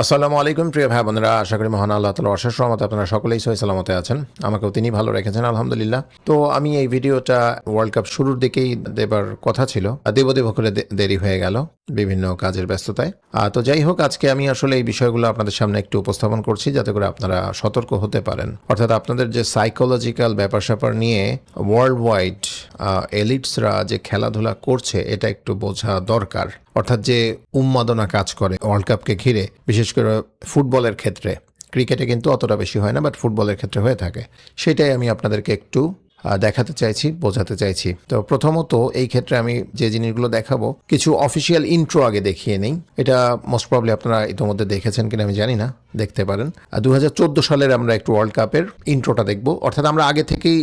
আসসালামু আলাইকুম প্রিয় ভাই বোনেরা, আশা করি মহান আল্লাহ তাআলার অশেষ রহমতে আপনারা সকলেই সহি সালামতে আছেন। আমাকেও তিনি ভালো রেখেছেন আলহামদুলিল্লাহ। তো আমি এই ভিডিওটা ওয়ার্ল্ড কাপ শুরুর দিকেই দেবার কথা ছিল, দেব করে দেরি হয়ে গেল বিভিন্ন কাজের ব্যস্ততায়। তো যাই হোক, আজকে আমি আসলে এই বিষয়গুলো আপনাদের সামনে একটু উপস্থাপন করছি যাতে করে আপনারা সতর্ক হতে পারেন। অর্থাৎ আপনাদের যে সাইকোলজিক্যাল ব্যাপার স্যাপার নিয়ে ওয়ার্ল্ড ওয়াইড এলিটসরা যে খেলাধুলা করছে এটা একটু বোঝা দরকার। অর্থাৎ যে উন্মাদনা কাজ করে ওয়ার্ল্ড কাপকে ঘিরে, বিশেষ করে ফুটবলের ক্ষেত্রে, ক্রিকেটে কিন্তু অতটা বেশি হয় না, বাট ফুটবলের ক্ষেত্রে হয়ে থাকে, সেটাই আমি আপনাদেরকে একটু দেখাতে চাইছি, বোঝাতে চাইছি। তো প্রথমত এই ক্ষেত্রে আমি যে জিনিসগুলো দেখাবো, কিছু অফিসিয়াল ইন্ট্রো আগে দেখিয়ে নেই। এটা মোস্ট প্রবলি আপনারা ইতিমধ্যে দেখেছেন কিনা আমি জানি না, দেখতে পারেন। 2014 সালের আমরা একটু ওয়ার্ল্ড কাপের ইন্ট্রোটা দেখবো। অর্থাৎ আমরা আগে থেকেই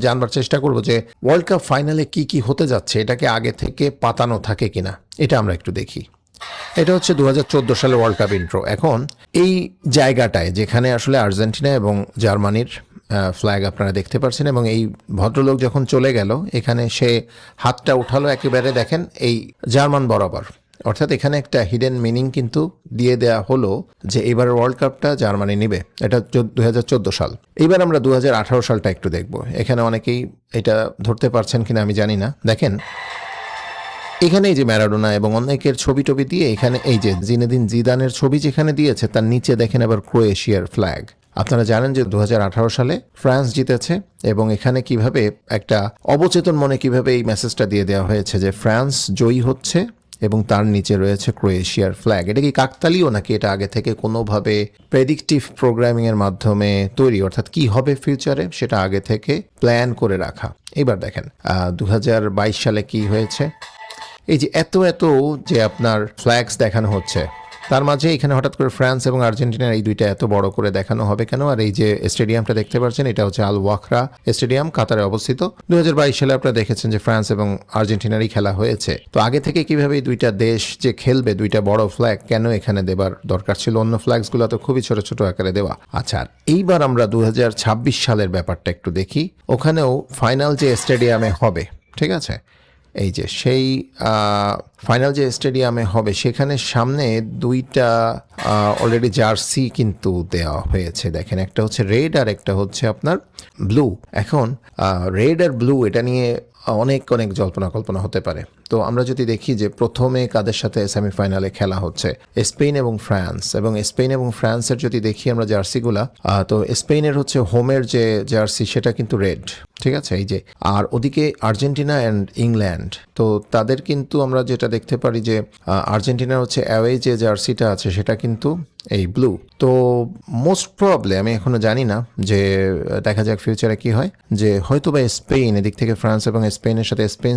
জানবার চেষ্টা করব যে ওয়ার্ল্ড কাপ ফাইনালে কি কি হতে যাচ্ছে, এটাকে আগে থেকে পাতানো থাকে কিনা, এটা আমরা একটু দেখি। এটা হচ্ছে 2014 সালের ওয়ার্ল্ড কাপ ইন্ট্রো। এখন এই জায়গাটায় যেখানে আসলে আর্জেন্টিনা এবং জার্মানির ফ্ল্যাগ আপনারা দেখতে পাচ্ছেন, এবং এই ভদ্রলোক যখন চলে গেল এখানে সে হাতটা উঠালো একেবারে দেখেন এই জার্মান বরাবর। অর্থাৎ এখানে একটা হিডেন মিনিং কিন্তু দিয়ে দেয়া হলো যে এবার ওয়ার্ল্ড কাপটা জার্মানি নেবে। এটা 2014 সাল। এইবার আমরা 2018 সালটা একটু দেখব। এখানে অনেকেই এটা ধরতে পারছেন কিনা আমি জানি না। দেখেন এখানে এই যে ম্যারাডোনা এবং অনেকের ছবি টবি দিয়ে, এখানে এই যে জিনেদিন জিদানের ছবি যেখানে দিয়েছে তার নিচে দেখেন আবার ক্রোয়েশিয়ার ফ্ল্যাগ। আপনারা জানেন যে 2018 সালে ফ্রান্স জিতেছে, এবং এখানে কিভাবে একটা অবচেতন মনে কিভাবে এই মেসেজটা দিয়ে দেওয়া হয়েছে যে ফ্রান্স জয়ী হচ্ছে এবং তার নিচে রয়েছে ক্রোয়েশিয়ার ফ্ল্যাগ। এটা কি কাকতালীয় নাকি এটা আগে থেকে কোনোভাবে প্রেডিকটিভ প্রোগ্রামিংয়ের মাধ্যমে তৈরি, অর্থাৎ কি হবে ফিউচারে সেটা আগে থেকে প্ল্যান করে রাখা। এবার দেখেন 2022 সালে কি হয়েছে। এই যে এত যে আপনার ফ্ল্যাগস দেখানো হচ্ছে, তার মাঝে এখানে হঠাৎ করে ফ্রান্স এবং আর্জেন্টিনার এই দুইটা এত বড় করে দেখানো হবে কেন? আর এই যে স্টেডিয়ামটা দেখতে পাচ্ছেন, এটা হচ্ছে আল ওয়াকরা স্টেডিয়াম, কাতারে অবস্থিত। 2022 সালে আপনারা দেখেছেন যে ফ্রান্স এবং আর্জেন্টিনারই খেলা হয়েছে। তো আগে থেকে কিভাবে এই দুইটা দেশ যে খেলবে, দুইটা বড় ফ্ল্যাগ কেন এখানে দেবার দরকার ছিল? অন্য ফ্ল্যাগসগুলো তো খুবই ছোট ছোট আকারে দেওয়া। আচ্ছা, আর এইবার আমরা 2026 সালের ব্যাপারটা একটু দেখি। ওখানেও ফাইনাল যে স্টেডিয়ামে হবে, ঠিক আছে, এই যে সেই ফাইনাল যে স্টেডিয়ামে হবে সেখানে সামনে দুইটা অলরেডি জার্সি কিন্তু দেওয়া হয়েছে। দেখেন, একটা হচ্ছে রেড আর একটা হচ্ছে আপনার ব্লু। এখন রেড আর ব্লু এটা নিয়ে অনেক জল্পনা কল্পনা হতে পারে। তো আমরা যদি দেখি যে প্রথমে কাদের সাথে সেমিফাইনালে খেলা হচ্ছে, স্পেন এবং ফ্রান্স, এবং স্পেন এবং ফ্রান্সের যদি দেখি আমরা জার্সিগুলা, তো স্পেনের হচ্ছে হোমের যে জার্সি সেটা কিন্তু রেড, ঠিক আছে, এই যে। আর ওদিকে আর্জেন্টিনা অ্যান্ড ইংল্যান্ড, তো তাদের কিন্তু আমরা যেটা দেখতে পারি যে আর্জেন্টিনার হচ্ছে অ্যাওয়ে যে জার্সিটা আছে সেটা কিন্তু এই ব্লু। তো মোস্ট প্রবলি আমি এখনো জানি না, যে দেখা যাক ফিউচারে কি হয়, যে হয়তো বা স্পেন, এদিক থেকে ফ্রান্স এবং স্পেনের সাথে স্পেন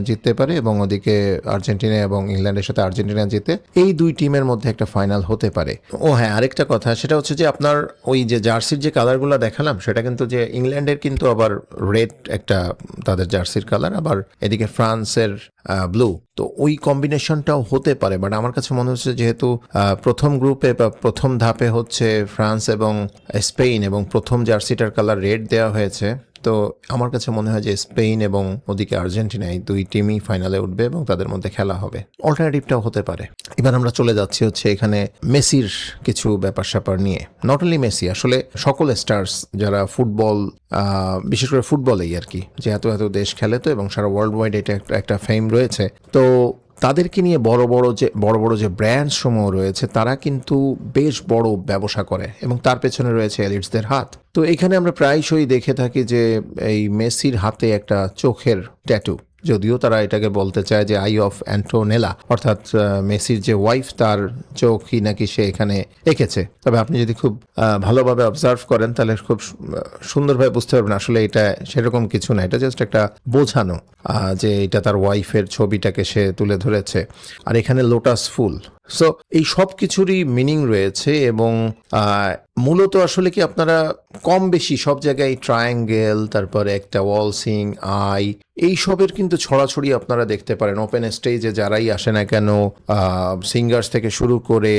জিততে পারে, এবং ওদিকে আর্জেন্টিনা এবং ইংল্যান্ডের সাথে আর্জেন্টিনা জিতে এই দুই টিমের মধ্যে একটা ফাইনাল হতে পারে। ও হ্যাঁ, আরেকটা কথা, সেটা হচ্ছে যে আপনার ওই যে জার্সির যে কালারগুলো দেখালাম সেটা কিন্তু যে ইংল্যান্ডের কিন্তু আবার রেড একটা তাদের জার্সির কালার, আবার এদিকে ফ্রান্সের ব্লু। তো ওই কম্বিনেশনটাও হতে পারে, বাট আমার কাছে মনে হচ্ছে যেহেতু প্রথম গ্রুপে বা প্রথম ধাপে হচ্ছে ফ্রান্স এবং স্পেন, এবং প্রথম জার্সিটার কালার রেড দেওয়া হয়েছে, তো আমার কাছে মনে হয় যে স্পেন এবং ওদিকে আর্জেন্টিনা এই দুই টিমই ফাইনালে উঠবে এবং তাদের মধ্যে খেলা হবে। অল্টারনেটিভটাও হতে পারে। এবার আমরা চলে যাচ্ছি হচ্ছে এখানে মেসির কিছু ব্যাপার স্যাপার নিয়ে। নট অনলি মেসি, আসলে সকল স্টার্স যারা ফুটবল, বিশেষ করে ফুটবলেই আর কি, যে এত দেশ খেলে তো, এবং সারা ওয়ার্ল্ড ওয়াইড এটা একটা ফেম রয়েছে। তো তাদেরকে নিয়ে বড় বড় যে ব্র্যান্ড সমূহ রয়েছে তারা কিন্তু বেশ বড় ব্যবসা করে, এবং তার পেছনে রয়েছে এলিটসদের হাত। তো এখানে আমরা প্রায়শই দেখে থাকি যে এই মেসির হাতে একটা চোখের ট্যাটু, যদিও তারা এটাকে বলতে চায় যে আই অফ অ্যান্টোনেলা, অর্থাৎ মেসির যে ওয়াইফ তার চোখই নাকি সে এখানে এঁকেছে। তবে আপনি যদি খুব ভালোভাবে অবজার্ভ করেন তাহলে খুব সুন্দরভাবে বুঝতে পারবেন আসলে এটা সেরকম কিছু না, এটা জাস্ট একটা বোঝানো যে এটা তার ওয়াইফের ছবিটাকে সে তুলে ধরেছে। আর এখানে লোটাস ফুল। সো এই সব কিছুরই মিনিং রয়েছে, এবং মূলত আসলে কি আপনারা কম বেশি সব জায়গায় ট্রায়াঙ্গেল, তারপরে একটা ওয়ালসিং আই, এই সবের কিন্তু ছড়াছড়ি আপনারা দেখতে পারেন ওপেন স্টেজে যারাই আসে না কেন, সিঙ্গার্স থেকে শুরু করে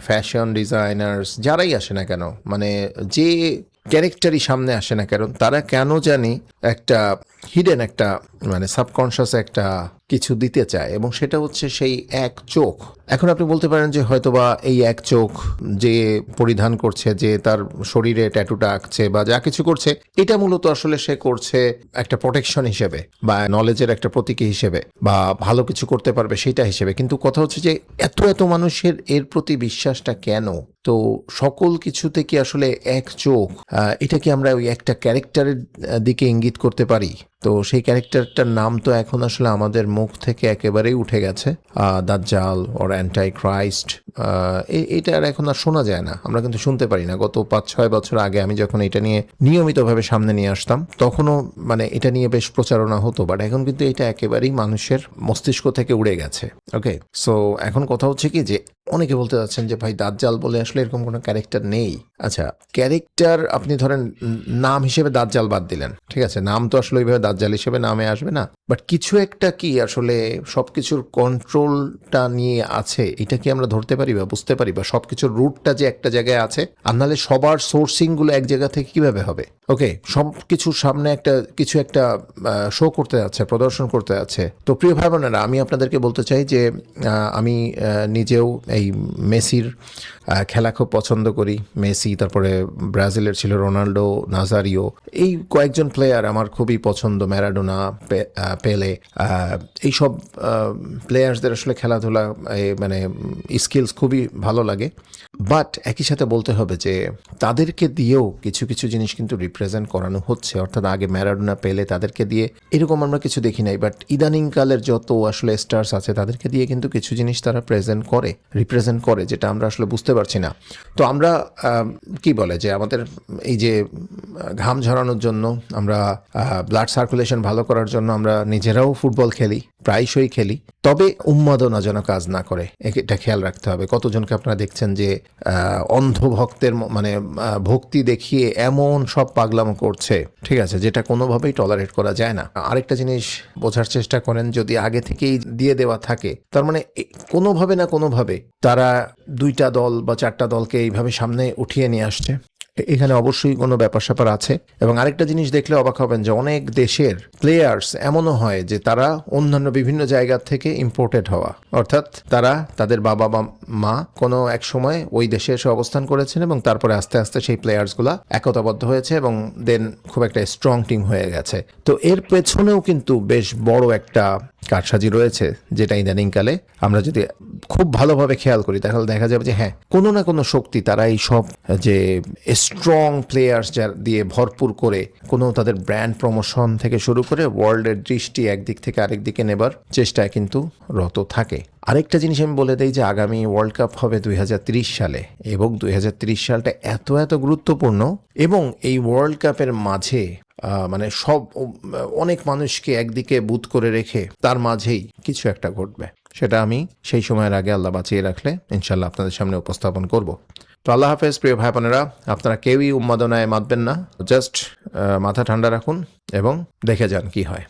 ফ্যাশন ডিজাইনার্স যারাই আসে না কেন, মানে যে ক্যারেক্টারই সামনে আসে না কেন, তারা কেন জানি একটা হিডেন একটা মানে সাবকনশাস একটা কিছু দিতে চায় এবং সেটা হচ্ছে সেই এক চোখ। এখন আপনি বলতে পারেন যে হয়তোবা এই এক চোখ যে পরিধান করছে, যে তার শরীরে ট্যাটুটা আঁকছে বা যা কিছু করছে, এটা মূলত আসলে সে করছে একটা প্রোটেকশন হিসেবে বা নলেজের একটা প্রতীকী হিসেবে বা ভালো কিছু করতে পারবে সেটা হিসেবে। কিন্তু কথা হচ্ছে যে এত এত মানুষের এর প্রতি বিশ্বাসটা কেন? তো সকল কিছুতে কি আসলে এক চোখ, এটা কি আমরা ওই একটা ক্যারেক্টারের দিকে ইঙ্গিত করতে পারি? তো সেই ক্যারেক্টারটার নাম তো এখন আসলে আমাদের মুখ থেকে একেবারেই উঠে গেছে, দাজ্জাল ওর অ্যান্টাই ক্রাইস্ট। এটা আর এখন আর শোনা যায় না, আমরা কিন্তু শুনতে পারি না। গত 5-6 বছর আগে আমি যখন এটা নিয়ে নিয়মিতভাবে সামনে নিয়ে আসতাম তখনও মানে এটা নিয়ে বেশ প্রচারণা হতো, বাট এখন কিন্তু এটা একেবারেই মানুষের মস্তিষ্ক থেকে উড়ে গেছে। ওকে, সো এখন কথা হচ্ছে কি যে অনেকে বলতে যাচ্ছেন যে ভাই দাজ্জাল বলে আসলে এরকম কোনো ক্যারেক্টার নেই। আচ্ছা, ক্যারেক্টার আপনি ধরেন নাম হিসেবে দাজ্জাল বাদ দিলেন, ঠিক আছে, নাম তো আসলে ওইভাবে দাজ্জাল হিসেবে নামে আসবে না, বাট কিছু একটা কি আসলে সবকিছুর কন্ট্রোলটা নিয়ে আছে, এটা কি আমরা ধরতে পারি বা বুঝতে পারি, বা সবকিছুর রুটটা যে একটা জায়গায় আছে, আর নাহলে সবার সোর্সিং গুলো এক জায়গা থেকে কিভাবে হবে? ওকে, সব কিছুর সামনে একটা কিছু একটা শো করতে যাচ্ছে, প্রদর্শন করতে যাচ্ছে। তো প্রিয় ভাই বোনেরা, আমি আপনাদেরকে বলতে চাই যে আমি নিজেও এই মেসির খেলা খুব পছন্দ করি। মেসি, তারপরে ব্রাজিলের ছিল রোনাল্ডো, নাজারিও, এই কয়েকজন প্লেয়ার আমার খুবই পছন্দ, ম্যারাডোনা, পেলে, এইসব প্লেয়ার্সদের আসলে খেলাধুলা মানে স্কিলস খুবই ভালো লাগে। বাট একই সাথে বলতে হবে যে তাদেরকে দিয়েও কিছু কিছু জিনিস কিন্তু রিপ্রেজেন্ট করানো হচ্ছে, অর্থাৎ আগে ম্যারাডোনা, পেলে তাদেরকে দিয়ে এরকম আমরা কিছু দেখি নাই, বাট ইদানিংকালের যত আসলে স্টার্স আছে তাদেরকে দিয়ে কিন্তু কিছু জিনিস তারা রিপ্রেজেন্ট করে, যেটা আমরা আসলে বুঝতে পারছি না। তো আমরা কি বলে যে আমাদের এই যে ঘাম ঝরানোর জন্য, আমরা ব্লাড সার্কুলেশন ভালো করার জন্য আমরা নিজেরাও ফুটবল খেলি, প্রায়শই খেলি, তবে উন্মাদনা যেন কাজ না করে, এটা খেয়াল রাখতে হবে। কতজনকে আপনারা দেখছেন যে অন্ধ ভক্তের মানে ভক্তি দেখিয়ে এমন সব পাগলামো করছে, ঠিক আছে, যেটা কোনোভাবেই টলারেট করা যায় না। আরেকটা জিনিস বোঝার চেষ্টা করেন, যদি আগে থেকেই দিয়ে দেওয়া থাকে, তার মানে কোনোভাবে না কোনোভাবে তারা 2টা দল বা 4টা দলকে এইভাবে সামনে উঠিয়ে নিয়ে আসছে, এখানে অবশ্যই কোনো ব্যাপার স্যাপার আছে। এবং আরেকটা জিনিস দেখলে অবাক হবেন যে অনেক দেশের প্লেয়ার্স এমনও হয় যে তারা অন্যান্য বিভিন্ন জায়গা থেকে ইম্পোর্টেড হওয়া, অর্থাৎ তারা তাদের বাবা বা মা কোনো এক সময় ওই দেশে এসে অবস্থান করেছেন এবং তারপরে আস্তে আস্তে সেই প্লেয়ার্সগুলা একতাবদ্ধ হয়েছে এবং দেন খুব একটা স্ট্রং টিম হয়ে গেছে। তো এর পেছনেও কিন্তু বেশ বড় একটা কারসাজি রয়েছে, যেটা ইদানিংকালে আমরা যদি খুব ভালোভাবে খেয়াল করি তাহলে দেখা যাবে যে হ্যাঁ, কোনো না কোনো শক্তি তারা এই সব যে স্ট্রং প্লেয়ার্স যার দিয়ে ভরপুর করে কোনো তাদের ব্র্যান্ড প্রমোশন থেকে শুরু করে ওয়ার্ল্ডের দৃষ্টি একদিক থেকে আরেক দিকে নেবার চেষ্টায় কিন্তু রত থাকে। আরেকটা জিনিস আমি বলে দেই যে আগামী ওয়ার্ল্ড কাপ হবে 2030 সালে, এবং 2030 সালটা এত এত গুরুত্বপূর্ণ, এবং এই ওয়ার্ল্ড কাপের মাঝে মানে সব অনেক মানুষকে একদিকে বুথ করে রেখে তার মাঝেই কিছু একটা ঘটবে, সেটা আমি সেই সময়ের আগে আল্লাহ বাঁচিয়ে রাখলে ইনশাল্লাহ আপনাদের সামনে উপস্থাপন করব। তো আল্লাহ হাফেজ প্রিয় ভাই বোনেরা, আপনারা কেউই উন্মাদনায় মাতবেন না, জাস্ট মাথা ঠান্ডা রাখুন এবং দেখে যান কি হয়।